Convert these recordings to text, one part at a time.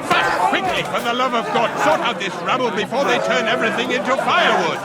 Fast, quickly, for the love of God, sort out this rabble before they turn everything into firewood!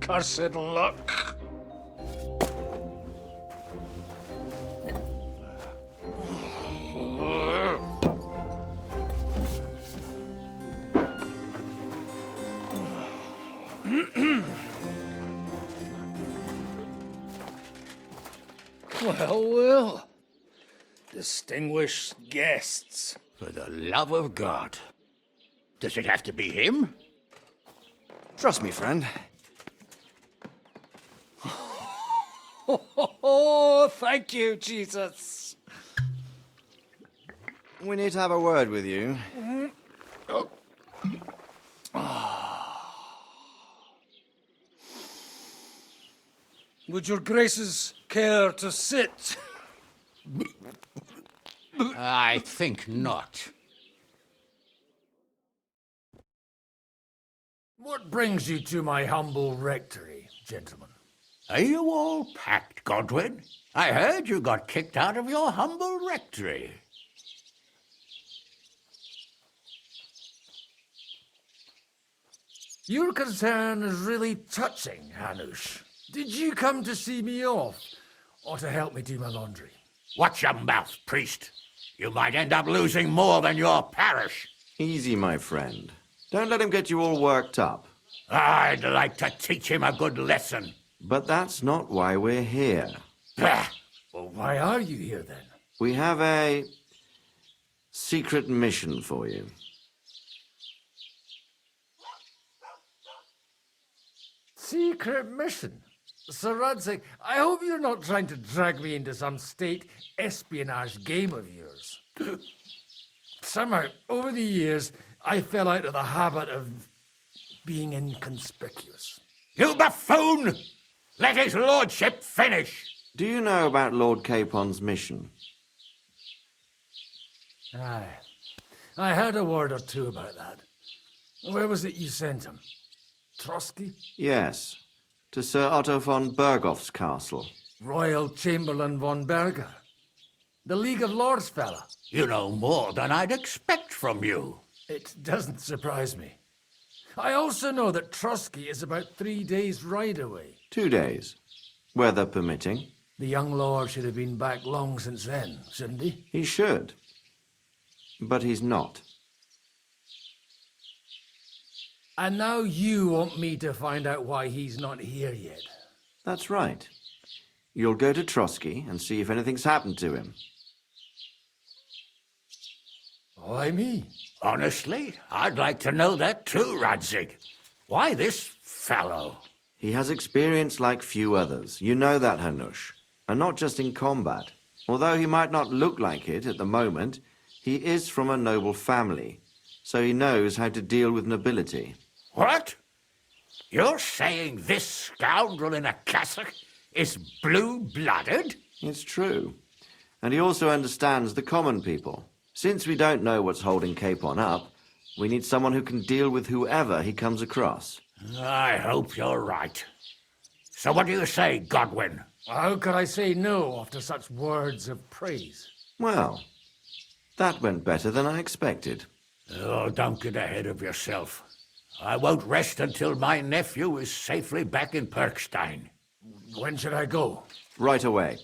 Cursed luck. Well. Distinguished guests. For the love of God. Does it have to be him? Trust me, friend. Oh, thank you, Jesus. We need to have a word with you. Would your graces care to sit? I think not. What brings you to my humble rectory, gentlemen? Are you all packed, Godwin? I heard you got kicked out of your humble rectory. Your concern is really touching, Hanush. Did you come to see me off, or to help me do my laundry? Watch your mouth, priest. You might end up losing more than your parish. Easy, my friend. Don't let him get you all worked up. I'd like to teach him a good lesson. But that's not why we're here. Bah! Well, why are you here, then? We have a secret mission for you. Secret mission? Sir Radzig, I hope you're not trying to drag me into some state espionage game of yours. Somehow, over the years, I fell out of the habit of being inconspicuous. You buffoon! Let his lordship finish! Do you know about Lord Capon's mission? Aye. I heard a word or two about that. Where was it you sent him? Trotsky? Yes, to Sir Otto von Berghoff's castle. Royal Chamberlain von Berger? The League of Lords fella? You know more than I'd expect from you. It doesn't surprise me. I also know that Trotsky is about 3 days' ride away. 2 days, weather permitting. The young lord should have been back long since then, shouldn't he? He should. But he's not. And now you want me to find out why he's not here yet. That's right. You'll go to Trotsky and see if anything's happened to him. Why me? Honestly, I'd like to know that too, Radzig. Why this fellow? He has experience like few others. You know that, Hanush. And not just in combat. Although he might not look like it at the moment, he is from a noble family, so he knows how to deal with nobility. What? You're saying this scoundrel in a cassock is blue-blooded? It's true. And he also understands the common people. Since we don't know what's holding Capon up, we need someone who can deal with whoever he comes across. I hope you're right. So what do you say, Godwin? How could I say no after such words of praise? Well, that went better than I expected. Oh, don't get ahead of yourself. I won't rest until my nephew is safely back in Perkstein. When should I go? Right away.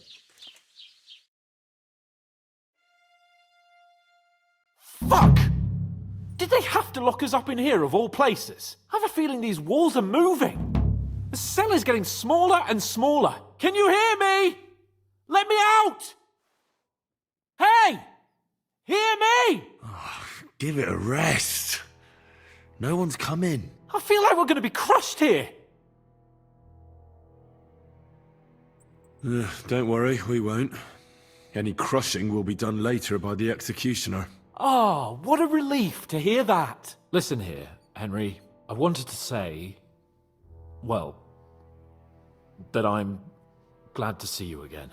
Fuck! Did they have to lock us up in here of all places? I have a feeling these walls are moving. The cell is getting smaller and smaller. Can you hear me? Let me out! Hey! Hear me! Give it a rest. No one's coming. I feel like we're going to be crushed here. Don't worry, we won't. Any crushing will be done later by the executioner. Oh, what a relief to hear that. Listen here, Henry. I wanted to say, well, that I'm glad to see you again.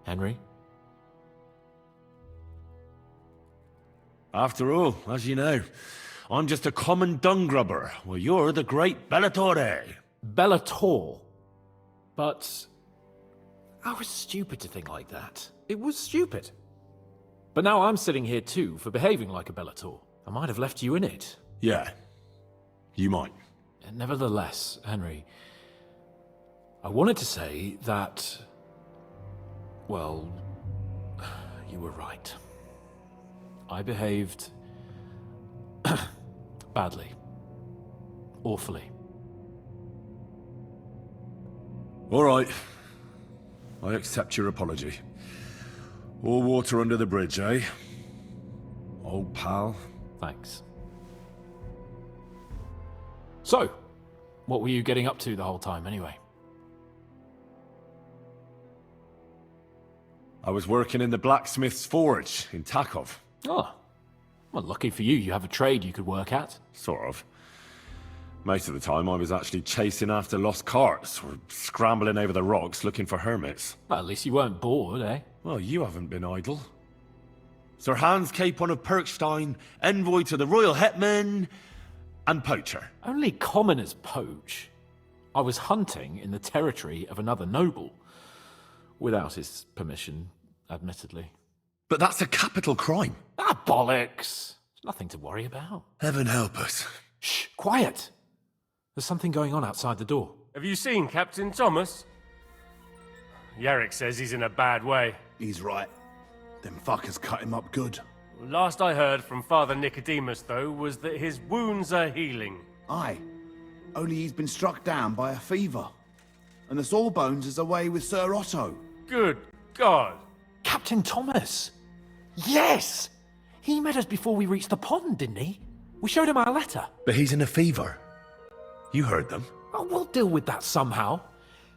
Henry? After all, as you know, I'm just a common dung grubber, while you're the great Bellatore. Bellator. But I was stupid to think like that. It was stupid. But now I'm sitting here too for behaving like a Bellator. I might have left you in it. Yeah, you might. And nevertheless, Henry, I wanted to say that, well, you were right. I behaved badly. Awfully. All right. I accept your apology. All water under the bridge, eh? Old pal. Thanks. So, what were you getting up to the whole time anyway? I was working in the blacksmith's forge in Takov. Oh, well, lucky for you, you have a trade you could work at. Sort of. Most of the time I was actually chasing after lost carts or scrambling over the rocks looking for hermits. Well, at least you weren't bored, eh? Well, you haven't been idle. Sir Hans Capon of Perkstein, envoy to the royal hetman, and poacher. Only commoners poach. I was hunting in the territory of another noble. Without his permission, admittedly. But that's a capital crime. Ah, bollocks! Nothing to worry about. Heaven help us. Shh, quiet! There's something going on outside the door. Have you seen Captain Thomas? Yarrick says he's in a bad way. He's right. Them fuckers cut him up good. Last I heard from Father Nicodemus, though, was that his wounds are healing. Aye. Only he's been struck down by a fever. And the Sawbones is away with Sir Otto. Good God! Captain Thomas! Yes! He met us before we reached the pond, didn't he? We showed him our letter. But he's in a fever. You heard them. Oh, we'll deal with that somehow.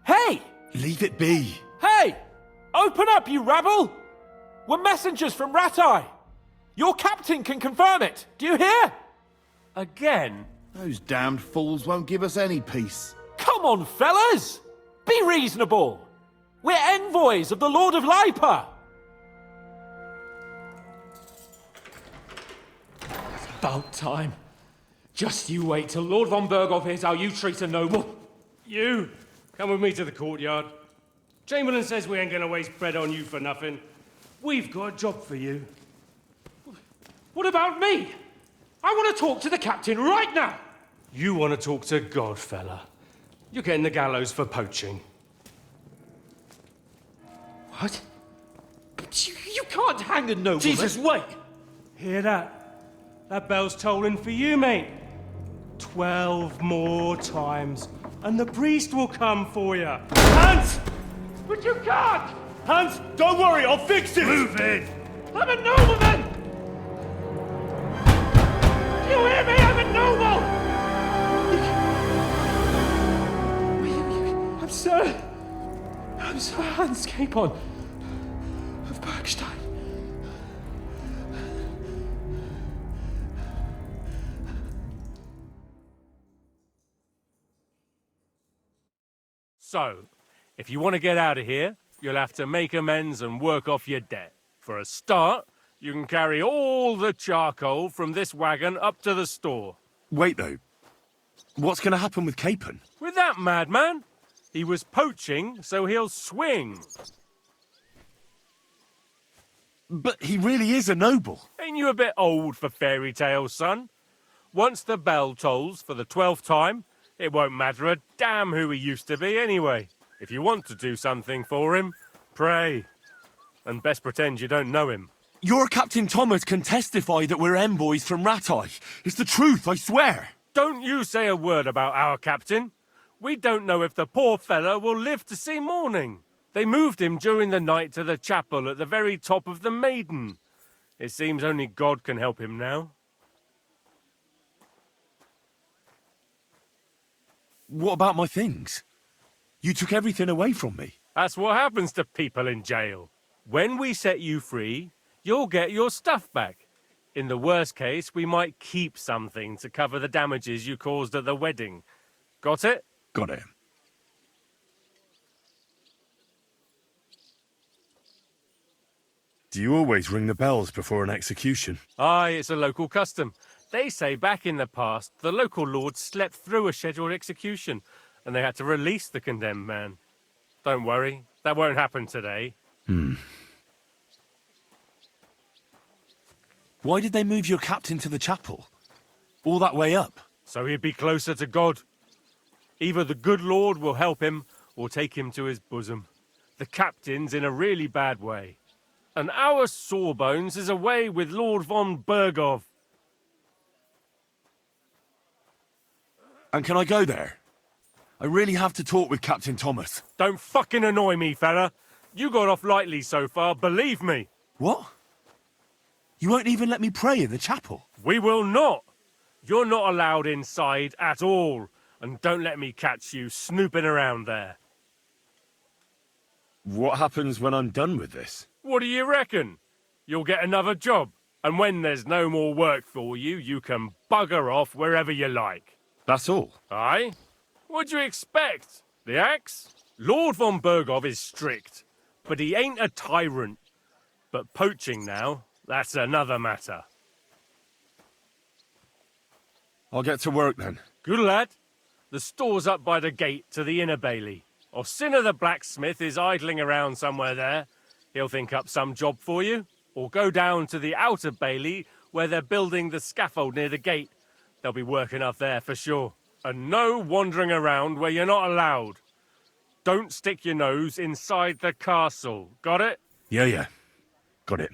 Hey! Leave it be. Hey! Open up, you rabble! We're messengers from Ratai. Your captain can confirm it. Do you hear? Again? Those damned fools won't give us any peace. Come on, fellas! Be reasonable! We're envoys of the Lord of Lipa! It's about time. Just you wait till Lord von Berghoff hears how you treat a noble. You, come with me to the courtyard. Chamberlain says we ain't gonna waste bread on you for nothing. We've got a job for you. What about me? I want to talk to the captain right now. You want to talk to God, fella. You're getting the gallows for poaching. What? You can't hang a nobleman. Jesus, wait! Hear that? That bell's tolling for you, mate. 12 more times, and the priest will come for you. Hans! But you can't! Hans, don't worry, I'll fix it! Move it! I'm a nobleman! Do you hear me? I'm a noble! I'm Sir Hans Capon of Bergstein. So, if you want to get out of here, you'll have to make amends and work off your debt. For a start, you can carry all the charcoal from this wagon up to the store. Wait, though. What's going to happen with Capon? With that madman? He was poaching, so he'll swing. But he really is a noble. Ain't you a bit old for fairy tales, son? Once the bell tolls for the 12th time, it won't matter a damn who he used to be anyway. If you want to do something for him, pray. And best pretend you don't know him. Your Captain Thomas can testify that we're envoys from Ratai. It's the truth, I swear. Don't you say a word about our captain. We don't know if the poor fella will live to see morning. They moved him during the night to the chapel at the very top of the Maiden. It seems only God can help him now. What about my things? You took everything away from me. That's what happens to people in jail. When we set you free, you'll get your stuff back. In the worst case, we might keep something to cover the damages you caused at the wedding. Got it? Got it. Do you always ring the bells before an execution? Aye, it's a local custom. They say back in the past, the local lords slept through a scheduled execution, and they had to release the condemned man. Don't worry, that won't happen today. Why did they move your captain to the chapel? All that way up? So he'd be closer to God. Either the good Lord will help him, or take him to his bosom. The captain's in a really bad way. And our Sawbones is away with Lord von Bergov. And can I go there? I really have to talk with Captain Thomas. Don't fucking annoy me, fella. You got off lightly so far, believe me. What? You won't even let me pray in the chapel? We will not. You're not allowed inside at all. And don't let me catch you snooping around there. What happens when I'm done with this? What do you reckon? You'll get another job. And when there's no more work for you, you can bugger off wherever you like. That's all? Aye? What'd you expect? The axe? Lord von Bergov is strict, but he ain't a tyrant. But poaching now, that's another matter. I'll get to work then. Good lad. The store's up by the gate to the inner bailey. Orsina the blacksmith is idling around somewhere there. He'll think up some job for you. Or go down to the outer bailey where they're building the scaffold near the gate. They'll be working up there for sure. And no wandering around where you're not allowed. Don't stick your nose inside the castle. Got it? Yeah. Got it.